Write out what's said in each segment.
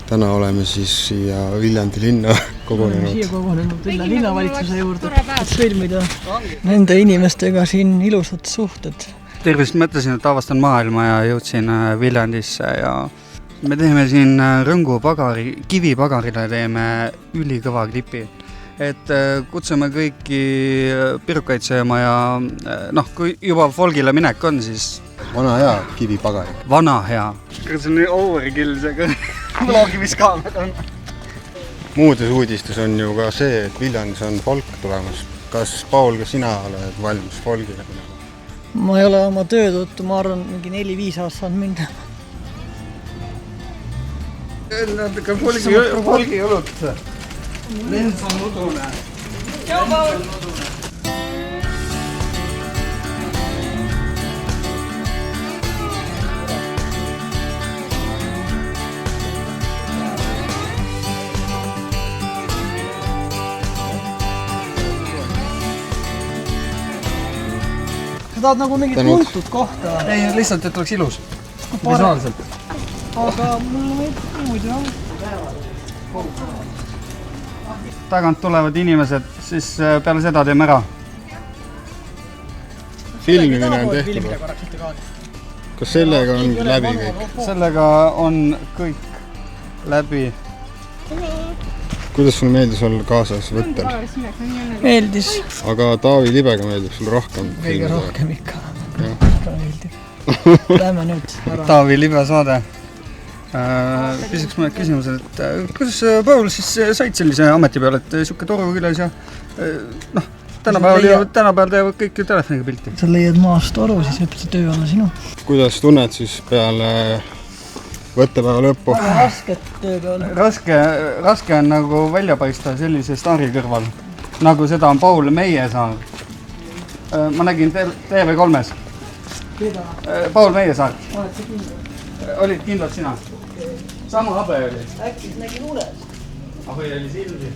Täna oleme siis siia Viljandi linna kogunenud. Siia kogunenud linnavalitsuse juurde, et sõlmida nende inimestega siin ilusad suhted. Tervist, mõtlesin, et avastan maailma ja jõudsin Viljandisse ja me teeme siin Rõngu pagari, kivipagarile teeme ülikõva klipi. Et kutsume kõiki pirukaid sööma ja kui juba folgile minek on, siis... Vana hea kivipagari. Vana hea. See on nii overkill see vlogiviskaamera on. Muudes uudistes on ju ka see, et Viljandis on folk tulemas. Kas, Paul, ka sina oled valmis folgile minema? Ma ei ole oma töö tõttu, ma arvan, mingi 4-5 aastat saanud minna. Natuke folgi õlut. Lens on udune. Tšau, Paul! Sa tahad nagu mingit tuntud kohta? Ei, lihtsalt, et oleks ilus. Visuaalselt. Aga mulle meeldib niimoodi jah. Tagant tulevad inimesed, siis peale seda teeme ära. Filmimine on tehtud. Kas sellega on läbi kõik? Sellega on kõik läbi. Kuidas sul meeldis olla kaasas võttel? Meeldis. Aga Taavi Libega meeldib sul rohkem? Kõige rohkem ikka. Ka meeldib. Lähme nüüd ära. Taavi Libe saade. Küsiks mõned küsimused, et kuidas Paul siis said sellise ameti peale, et siuke toru küles ja tänapäeval teevad kõik telefoniga pilti. Sa leiad maast toru, siis võib see töö olla sinu. Kuidas tunned siis peale võttepäeva lõppu? Rasket töö peale. Raske on nagu välja paista sellise staari kõrval, nagu seda on Paul Meiesaar. Ma nägin TV3-s. Keda? Paul Meiesaar. Oled sa kindel? Olid kindlad sina? Sama habe oli. Äkki nägin unes? Või oli sildi?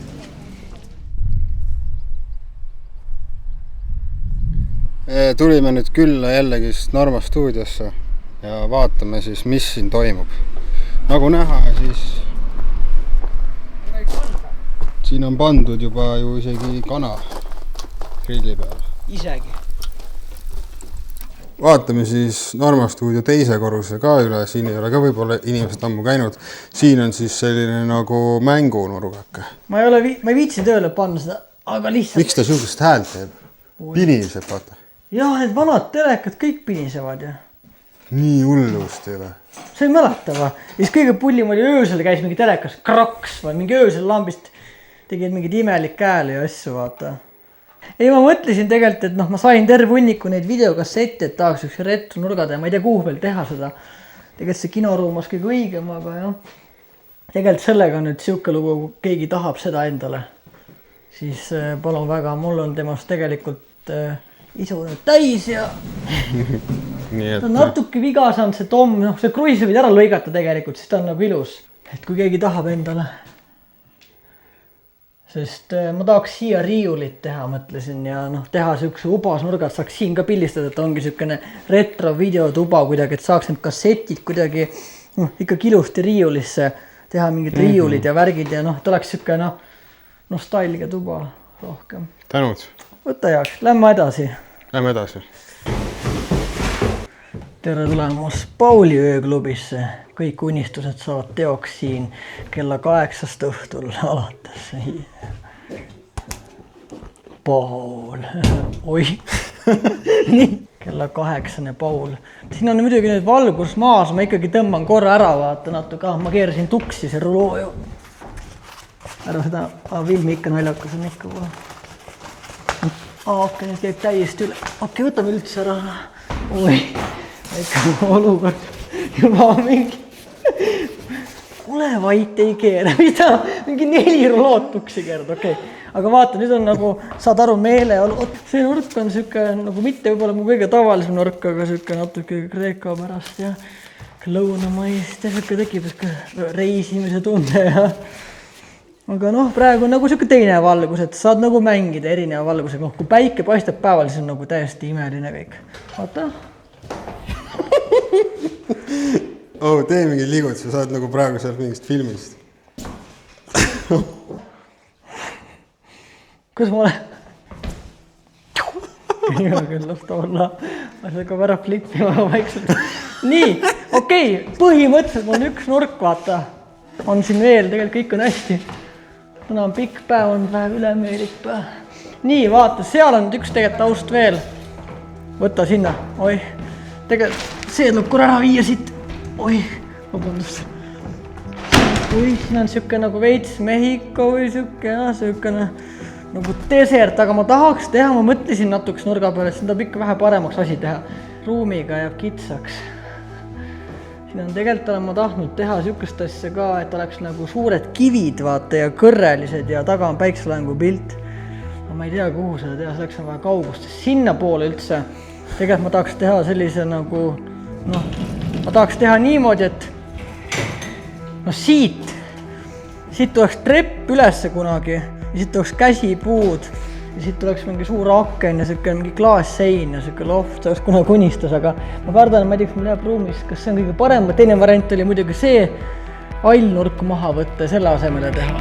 Tulime nüüd külla jällegi Norma stuudiosse ja vaatame siis, mis siin toimub. Nagu näha, siis siin on pandud juba ju isegi kana grilli peale. Isegi. Vaatame siis Norma stuudio teise korruse ka üle, siin ei ole ka võib-olla inimesed ammu käinud. Siin on siis selline nagu mängunurgake. Ma ei viitsi tööle panna seda, aga lihtsalt... Miks ta siukest häält teeb? Piniseb, vaata. Jah, need vanad telekad kõik pinisevad ja... Nii hullusti või? See ei mäletava. Siis kõige pullim oli öösel käis mingi telekas kraks või mingi öösel lambist tegid mingid imelik hääli ja asju, vaata. Ei, ma mõtlesin tegelikult, et ma sain terve hunniku neid videokassette, et tahaks üks retro nurgade ja ma ei tea, kuhu veel teha seda. Tegelikult see kinoruum oleks kõige õigem, aga jah. Tegelikult sellega nüüd siuke lugu, kui keegi tahab seda endale, siis palun väga, mul on temast tegelikult isu nüüd täis ja ta on natuke viga saanud see Tom, see kruis võid ära lõigata tegelikult, siis ta on nagu ilus, et kui keegi tahab endale. Sest ma tahaks siia riiulit teha, mõtlesin, ja teha siukse ubasnurgad, saaks siin ka pildistada, et ongi siukene retro videotuba kuidagi, et saaks need kassetid kuidagi ikkagi ilusti riiulisse teha mingid riiulid ja värgid ja et oleks siuke nostalgia tuba rohkem. Tänud. Võta jaoks, lähme edasi. Lähme edasi. Tere tulemus Pauli ööklubisse. Kõik unistused saavad teoks siin kella 8 õhtul alates. Paul. Oi. Nii, kella 8 Paul. Siin on muidugi nüüd valgus maas, ma ikkagi tõmban korra ära, vaata natuke. Ma keerasin tuksi see ruloo ju. Ära seda, Vilmi ikka naljakas on ikka kohe. Okei, nüüd käib täiesti üle. Okei, võtame üldse ära. Oi, ikka olukord juba mingi. Ole vait, ei keera, mida? Mingi 4 ruloot tuksi keerad, okei. Aga vaata, nüüd on nagu, saad aru meeleolu. See nurk on siuke, nagu mitte võib-olla mu kõige tavalisem nurk, aga siuke natuke Kreeka pärast ja lõunamaist ja siuke tekib reisimise tunne ja... Aga praegu on nagu siuke teine valgus, et saad nagu mängida erineva valgusega. Kui päike paistab päeval, siis on nagu täiesti imeline kõik. Vaata. oh, tee mingi liigutus, sa oled nagu praegu sealt mingist filmist. Kus ma olen? Hea küll, las ta olla. Ma seda ka ära flippima vaikselt. Nii, okei, põhimõtteliselt mul on üks nurk, vaata. On siin veel, tegelikult kõik on hästi. Täna on pikk päev, on vähe ülemeelik päev. Nii, vaata, seal on üks tegelikult taust veel. Võta sinna, oih. Tegelikult see tuleb korra ära viia siit. Oih, vabandust. Oih, siin on siuke nagu veits Mehhiko või siukene nagu desert, aga ma tahaks teha, ma mõtlesin natuks nurga peale, et seda peab ikka vähe paremaks asi teha. Ruumiga jääb kitsaks. Siin on tegelikult olen ma tahtnud teha siukest asja ka, et oleks nagu suured kivid, vaata, ja kõrrelised ja taga on päikselängu pilt. Ma ei tea, kuhu seda teha, selleks on vaja kaugust. Sinna poole üldse. Tegelikult ma tahaks teha sellise nagu, ma tahaks teha niimoodi, et siit tuleks trepp ülesse kunagi. Ja siit oleks käsipuud ja siit oleks mingi suur aken ja siuke mingi klaassein ja siuke loft, see oleks kuna kunistus, aga ma kardan, ma ei tea, kas meil jääb ruumis, kas see on kõige parem, teine variant oli muidugi see allnurk maha võtta ja selle asemele teha.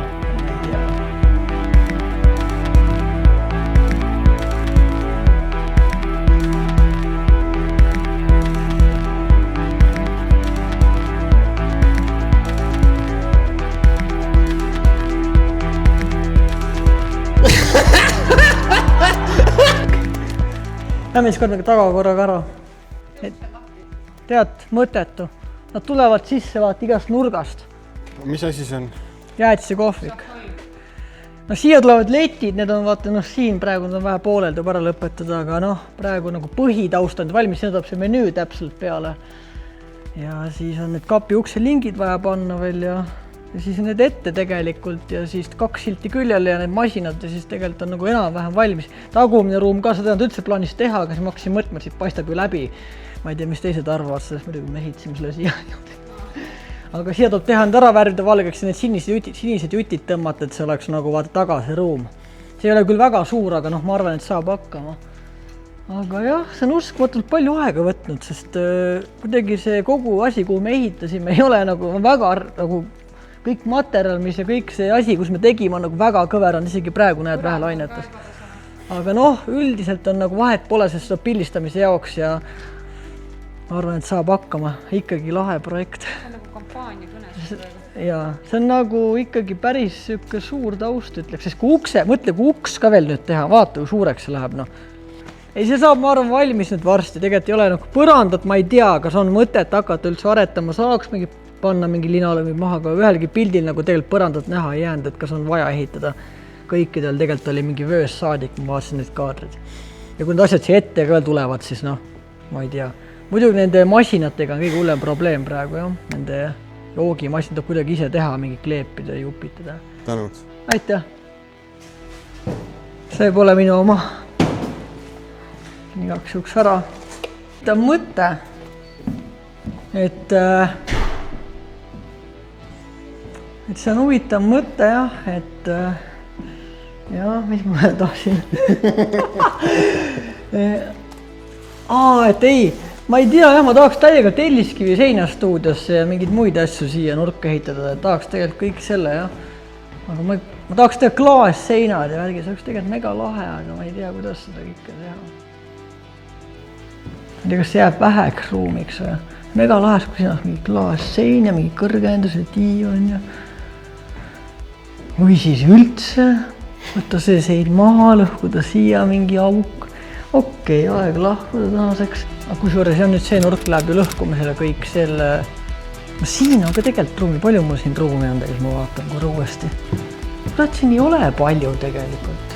Lähme siis korraga taga korraga ära. Tead, mõtetu. Nad tulevad sisse vaat igast nurgast. Mis asi see on? Jäätise kohvik. No siia tulevad letid, need on vaata, siin praegu on vähe pooleldi ära lõpetada, aga praegu nagu põhitaust on valmis, siin tuleb see menüü täpselt peale. Ja siis on need kapi ukse lingid vaja panna veel ja siis on need ette tegelikult ja siis 2 silti küljele ja need masinad ja siis tegelikult on nagu enam-vähem valmis. Tagumine ruum ka, seda on üldse plaanis teha, aga siis ma hakkasin mõtlema, et siit paistab ju läbi. Ma ei tea, mis teised arvavad sellest, muidugi me ehitsime selle siia. Aga siia tuleb teha ära värvida valgeks ja need sinised jutid tõmmata, et see oleks nagu vaata taga see ruum. See ei ole küll väga suur, aga ma arvan, et saab hakkama. Aga jah, see on uskmatult palju aega võtnud, sest kuidagi see kogu asi, kuhu me ehitasime, ei ole nagu väga nagu kõik materjal, mis ja kõik see asi, kus me tegime, on nagu väga kõver, on isegi praegu näed vähe lainetes. Aga üldiselt on nagu vahet pole seda pildistamise jaoks ja ma arvan, et saab hakkama. Ikkagi lahe projekt. See on nagu kampaania kõnes. Ja see on nagu ikkagi päris siuke suur taust, ütleks, sest kui mõtle, kui uks ka veel nüüd teha, vaata, kui suureks see läheb. Ei, see saab, ma arvan, valmis nüüd varsti. Tegelikult ei ole nagu põrandat, ma ei tea, kas on mõtet hakata üldse aretama, saaks panna mingi linalõmid maha, aga ühelgi pildil nagu tegelikult põrandat näha ei jäänud, et kas on vaja ehitada. Kõikidel tegelikult oli mingi vöös saadik, ma vaatasin need kaadrid. Ja kui need asjad siia ette ka veel tulevad, siis ma ei tea. Muidugi nende masinatega on kõige hullem probleem praegu, jah. Nende joogimasin tuleb kuidagi ise teha, mingi kleepida ja jupitada. Tänud. Aitäh. See pole minu oma. Igaks juhuks ära. Ta mõte, et see on huvitav mõte jah, et mis ma tahtsin. Et ei, ma ei tea jah, ma tahaks täiega telliskivi seinastuudiosse ja mingeid muid asju siia nurka ehitada, et tahaks tegelikult kõik selle jah. Aga ma tahaks teha klaasseinad ja värgi, see oleks tegelikult mega lahe, aga ma ei tea, kuidas seda kõike teha. Ma ei tea, kas see jääb väheks ruumiks või? Mega lahes, kui siin on mingi klaassein ja mingi kõrgendus ja diivan ja või siis üldse, võtta see sein maha, lõhkuda siia mingi auk. Okei, aeg lahkuda tänaseks. Aga kusjuures nüüd see nurk läheb ju lõhkumisele kõik selle... Siin on ka tegelikult ruumi, palju mul siin ruumi on tegelikult, ma vaatan korra uuesti. Kurat, siin ei ole palju tegelikult.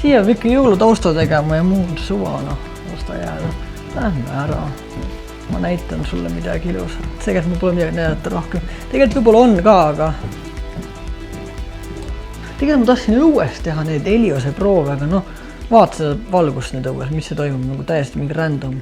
Siia võib ikka jõulutausta tegema ja muud suva, osta jääda. Lähme ära. Ma näitan sulle midagi ilusat. Tegelikult mul pole midagi näidata rohkem. Tegelikult võib-olla on ka, aga... Tegelikult ma tahtsin õues teha need Heliose proove, aga vaata seda valgust nüüd õues, mis see toimub, nagu täiesti mingi random.